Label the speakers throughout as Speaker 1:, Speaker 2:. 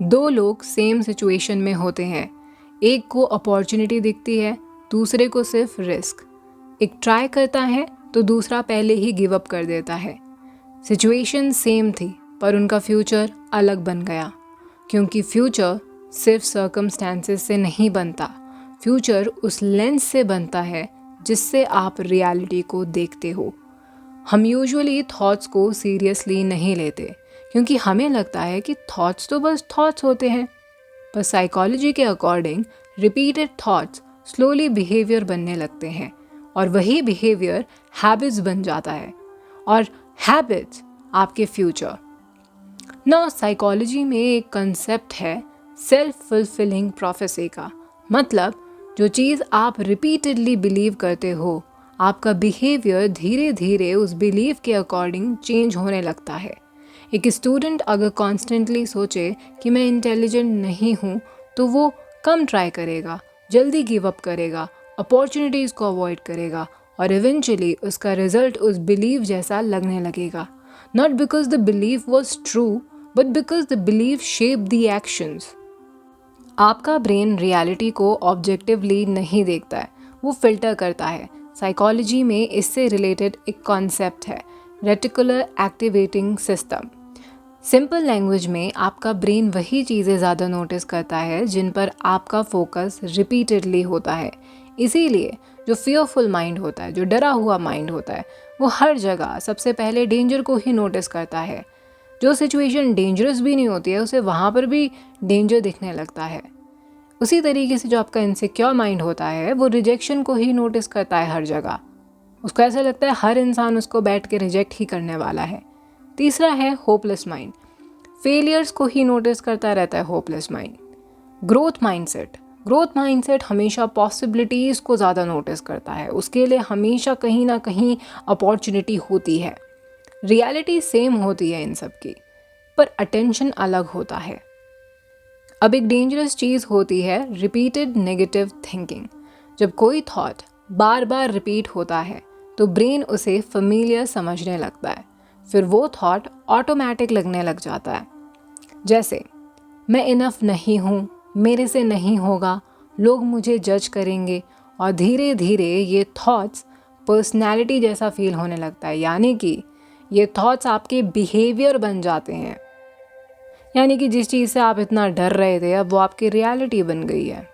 Speaker 1: दो लोग same situation में होते हैं, एक को अपॉर्चुनिटी दिखती है, दूसरे को सिर्फ रिस्क। एक ट्राई करता है तो दूसरा पहले ही गिव अप कर देता है। सिचुएशन सेम थी पर उनका फ्यूचर अलग बन गया, क्योंकि फ्यूचर सिर्फ सर्कमस्टेंसेस से नहीं बनता, फ्यूचर उस लेंस से बनता है जिससे आप रियलिटी को देखते हो। हम यूजुअली थॉट्स को सीरियसली नहीं लेते क्योंकि हमें लगता है कि थॉट्स तो बस थॉट्स होते हैं, पर साइकोलॉजी के according repeated thoughts slowly behaviour बनने लगते हैं और वही बिहेवियर हैबिट्स बन जाता है और हैबिट्स आपके फ्यूचर। ना साइकोलॉजी में एक कंसेप्ट है सेल्फ फुलफिलिंग प्रोफेसी का, मतलब जो चीज़ आप रिपीटेडली बिलीव करते हो आपका बिहेवियर धीरे धीरे उस बिलीव के अकॉर्डिंग चेंज होने लगता है। एक स्टूडेंट अगर कॉन्स्टेंटली सोचे कि मैं इंटेलिजेंट नहीं हूँ तो वो कम ट्राई करेगा, जल्दी गिव अप करेगा, अपॉर्चुनिटीज़ को अवॉइड करेगा और इवेंचुअली उसका रिजल्ट उस बिलीव जैसा लगने लगेगा। Not because the believe was true but because the believe shape the actions. आपका ब्रेन रियलिटी को ऑब्जेक्टिवली नहीं देखता है, वो फिल्टर करता है। साइकोलॉजी में इससे रिलेटेड एक कॉन्सेप्ट है reticular activating system. Simple language में आपका ब्रेन वही चीज़ें ज़्यादा नोटिस करता है जिन पर आपका फोकस रिपीटेडली होता है। इसीलिए जो फियरफुल माइंड होता है, जो डरा हुआ माइंड होता है, वो हर जगह सबसे पहले डेंजर को ही नोटिस करता है। जो सिचुएशन डेंजरस भी नहीं होती है उसे वहाँ पर भी डेंजर दिखने लगता है। उसी तरीके से जो आपका इनसिक्योर माइंड होता है वो रिजेक्शन को ही नोटिस करता है हर जगह। उसको ऐसा लगता है हर इंसान उसको बैठ के रिजेक्ट ही करने वाला है। तीसरा है होपलेस माइंड। फेलियर्स को ही नोटिस करता रहता है होपलेस माइंड। ग्रोथ माइंडसेट हमेशा पॉसिबिलिटीज़ को ज़्यादा नोटिस करता है, उसके लिए हमेशा कहीं ना कहीं अपॉर्चुनिटी होती है। रियलिटी सेम होती है इन सब की, पर अटेंशन अलग होता है। अब एक डेंजरस चीज़ होती है रिपीटेड नेगेटिव थिंकिंग। जब कोई थॉट बार बार रिपीट होता है तो ब्रेन उसे फेमिलियर समझने लगता है, फिर वो थॉट ऑटोमेटिक लगने लग जाता है। जैसे मैं इनफ नहीं हूँ, मेरे से नहीं होगा, लोग मुझे जज करेंगे, और धीरे धीरे ये थॉट्स पर्सनैलिटी जैसा फील होने लगता है। यानी कि ये थॉट्स आपके बिहेवियर बन जाते हैं, यानी कि जिस चीज़ से आप इतना डर रहे थे अब वो आपकी रियलिटी बन गई है।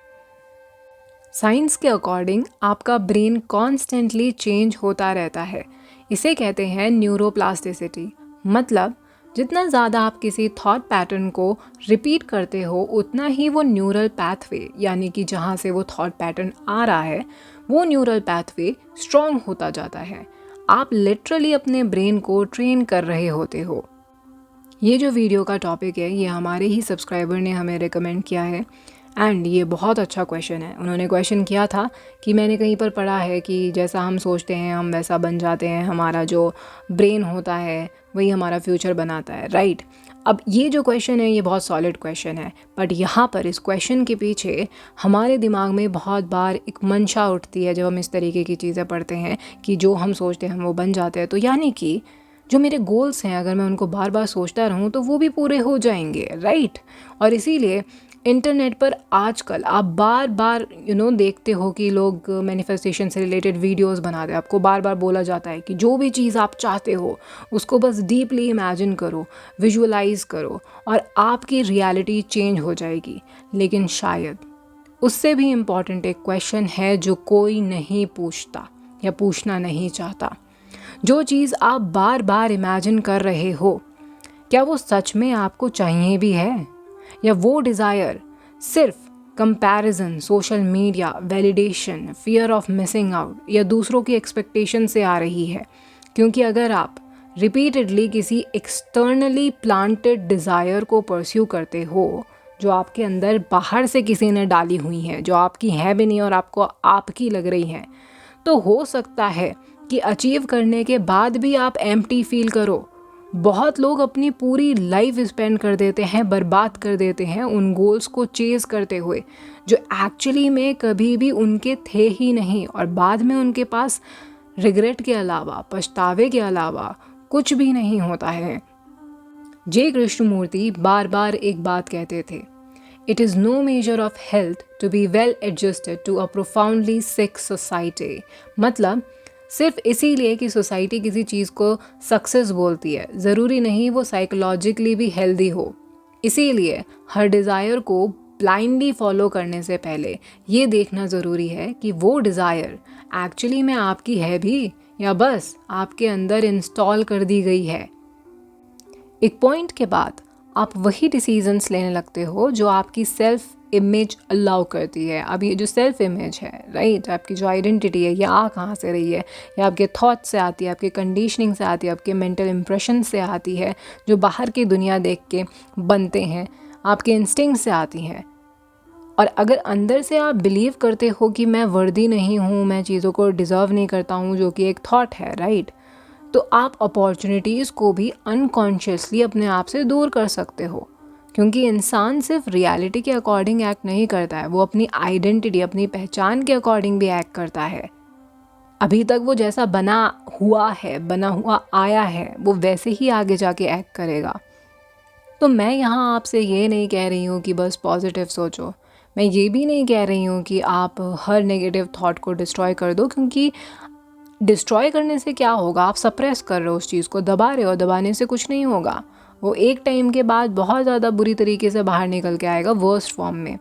Speaker 1: साइंस के अकॉर्डिंग आपका ब्रेन कॉन्स्टेंटली चेंज होता रहता है, इसे कहते हैं न्यूरोप्लास्टिसिटी। मतलब जितना ज़्यादा आप किसी थॉट पैटर्न को रिपीट करते हो उतना ही वो न्यूरल पैथवे, यानी कि जहाँ से वो थॉट पैटर्न आ रहा है वो न्यूरल पैथवे स्ट्रॉन्ग होता जाता है। आप लिटरली अपने ब्रेन को ट्रेन कर रहे होते हो। ये जो वीडियो का टॉपिक है ये हमारे ही सब्सक्राइबर ने हमें रिकमेंड किया है एंड ये बहुत अच्छा क्वेश्चन है। उन्होंने क्वेश्चन किया था कि मैंने कहीं पर पढ़ा है कि जैसा हम सोचते हैं हम वैसा बन जाते हैं, हमारा जो ब्रेन होता है वही हमारा फ्यूचर बनाता है, राइट। अब ये जो क्वेश्चन है ये बहुत सॉलिड क्वेश्चन है, बट यहाँ पर इस क्वेश्चन के पीछे हमारे दिमाग में बहुत बार एक मंशा उठती है जब हम इस तरीके की चीज़ें पढ़ते हैं कि जो हम सोचते हैं हम वो बन जाते हैं। तो यानी कि जो मेरे गोल्स हैं अगर मैं उनको बार बार सोचता रहूँ तो वो भी पूरे हो जाएंगे, राइट। और इसीलिए इंटरनेट पर आजकल आप बार बार देखते हो कि लोग मैनिफेस्टेशन से रिलेटेड वीडियोस बनाते हैं। आपको बार बार बोला जाता है कि जो भी चीज़ आप चाहते हो उसको बस डीपली इमेजिन करो, विजुअलाइज करो और आपकी रियलिटी चेंज हो जाएगी। लेकिन शायद उससे भी इम्पॉर्टेंट एक क्वेश्चन है जो कोई नहीं पूछता या पूछना नहीं चाहता। जो चीज़ आप बार बार इमेजिन कर रहे हो क्या वो सच में आपको चाहिए भी है, या वो डिज़ायर सिर्फ comparison, social media, validation, fear of missing out या दूसरों की एक्सपेक्टेशन से आ रही है। क्योंकि अगर आप रिपीटेडली किसी एक्सटर्नली प्लांटेड डिज़ायर को परस्यू करते हो जो आपके अंदर बाहर से किसी ने डाली हुई है, जो आपकी है भी नहीं और आपको आपकी लग रही है, तो हो सकता है कि अचीव करने के बाद भी आप एम्प्टी फील करो। बहुत लोग अपनी पूरी लाइफ स्पेंड कर देते हैं, बर्बाद कर देते हैं उन गोल्स को चेज़ करते हुए जो एक्चुअली में कभी भी उनके थे ही नहीं, और बाद में उनके पास रिग्रेट के अलावा, पछतावे के अलावा कुछ भी नहीं होता है। जे कृष्णमूर्ति बार बार एक बात कहते थे, it is no measure of health to be well adjusted to a profoundly sick society. मतलब सिर्फ इसीलिए कि सोसाइटी किसी चीज़ को सक्सेस बोलती है, ज़रूरी नहीं वो साइकोलॉजिकली भी हेल्दी हो। इसीलिए हर डिज़ायर को ब्लाइंडली फॉलो करने से पहले ये देखना ज़रूरी है कि वो डिज़ायर एक्चुअली में आपकी है भी या बस आपके अंदर इंस्टॉल कर दी गई है। एक पॉइंट के बाद आप वही डिसीजंस लेने लगते हो जो आपकी सेल्फ इमेज अलाउ करती है। अब ये जो सेल्फ इमेज है, राइट, आपकी जो आइडेंटिटी है, ये आ कहाँ से रही है? ये आपके थॉट से आती है, आपके कंडीशनिंग से आती है, आपके मेंटल इम्प्रेशन से आती है, जो बाहर की दुनिया देख के बनते हैं, आपके इंस्टिंक्ट से आती हैं। और अगर अंदर से आप बिलीव करते हो कि मैं वर्दी नहीं हूँ, मैं चीज़ों को डिज़र्व नहीं करता हूँ, जो कि एक थॉट है, राइट, तो आप अपॉर्चुनिटीज़ को भी अनकॉन्शियसली अपने आप से दूर कर सकते हो। क्योंकि इंसान सिर्फ रियलिटी के अकॉर्डिंग एक्ट नहीं करता है, वो अपनी आइडेंटिटी, अपनी पहचान के अकॉर्डिंग भी एक्ट करता है। अभी तक वो जैसा बना हुआ आया है, वो वैसे ही आगे जाके एक्ट करेगा। तो मैं यहाँ आपसे ये नहीं कह रही हूँ कि बस पॉजिटिव सोचो, मैं ये भी नहीं कह रही हूँ कि आप हर नेगेटिव थॉट को डिस्ट्रॉय कर दो, क्योंकि डिस्ट्रॉय करने से क्या होगा? आप सप्रेस कर रहे हो, उस चीज़ को दबा रहे हो, दबाने से कुछ नहीं होगा। वो एक टाइम के बाद बहुत ज़्यादा बुरी तरीके से बाहर निकल के आएगा, वर्स्ट फॉर्म में।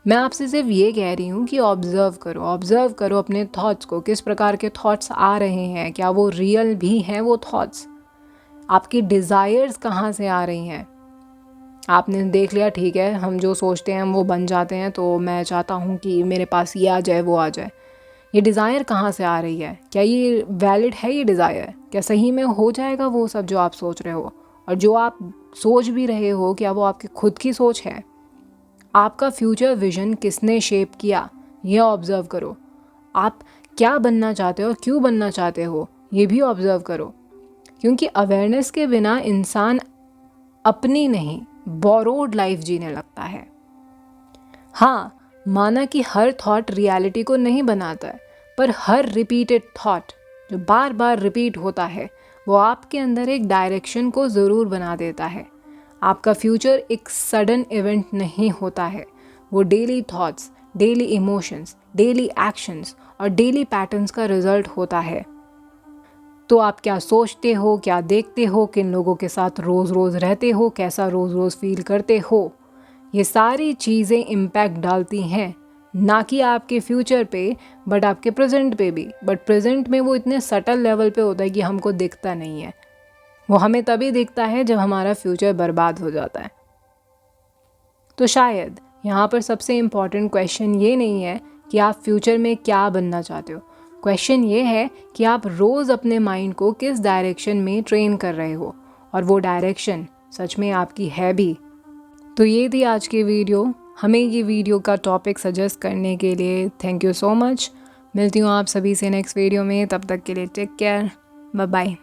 Speaker 1: मैं आपसे सिर्फ ये कह रही हूँ कि ऑब्ज़र्व करो अपने थॉट्स को, किस प्रकार के थॉट्स आ रहे हैं, क्या वो रियल भी हैं वो थॉट्स? आपकी डिज़ायर्स कहाँ से आ रही हैं? आपने देख लिया, ठीक है, हम जो सोचते हैं हम वो बन जाते हैं, तो मैं चाहता हूँ कि मेरे पास ये आ जाए, वो आ जाए। ये डिज़ायर कहाँ से आ रही है? क्या ये वैलिड है? ये डिज़ायर क्या सही में हो जाएगा वो सब जो आप सोच रहे हो? और जो आप सोच भी रहे हो, क्या वो आपकी खुद की सोच है? आपका फ्यूचर विजन किसने शेप किया, ये ऑब्ज़र्व करो। आप क्या बनना चाहते हो और क्यों बनना चाहते हो, ये भी ऑब्ज़र्व करो। क्योंकि अवेयरनेस के बिना इंसान अपनी नहीं, बोरोड लाइफ जीने लगता है। हाँ, माना कि हर थॉट रियलिटी को नहीं बनाता है, पर हर रिपीटेड थॉट जो बार बार रिपीट होता है, वो आपके अंदर एक डायरेक्शन को ज़रूर बना देता है। आपका फ्यूचर एक सडन इवेंट नहीं होता है, वो daily thoughts, daily emotions, daily actions और डेली पैटर्न्स का रिजल्ट होता है। तो आप क्या सोचते हो, क्या देखते हो, किन लोगों के साथ रोज़ रोज़ रहते हो, कैसा रोज़ रोज़ फील करते हो, ये सारी चीज़ें इम्पैक्ट डालती हैं, ना कि आपके फ्यूचर पे, बट आपके प्रेजेंट पे भी। बट प्रेजेंट में वो इतने सटल लेवल पे होता है कि हमको दिखता नहीं है। वो हमें तभी दिखता है जब हमारा फ्यूचर बर्बाद हो जाता है। तो शायद यहाँ पर सबसे इम्पॉर्टेंट क्वेश्चन ये नहीं है कि आप फ्यूचर में क्या बनना चाहते हो। क्वेश्चन ये है कि आप रोज़ अपने माइंड को किस डायरेक्शन में ट्रेन कर रहे हो, और वो डायरेक्शन सच में आपकी है भी। तो ये थी आज की वीडियो। हमें ये वीडियो का टॉपिक सजेस्ट करने के लिए थैंक यू सो मच। मिलती हूँ आप सभी से नेक्स्ट वीडियो में, तब तक के लिए टेक केयर, बाय बाय।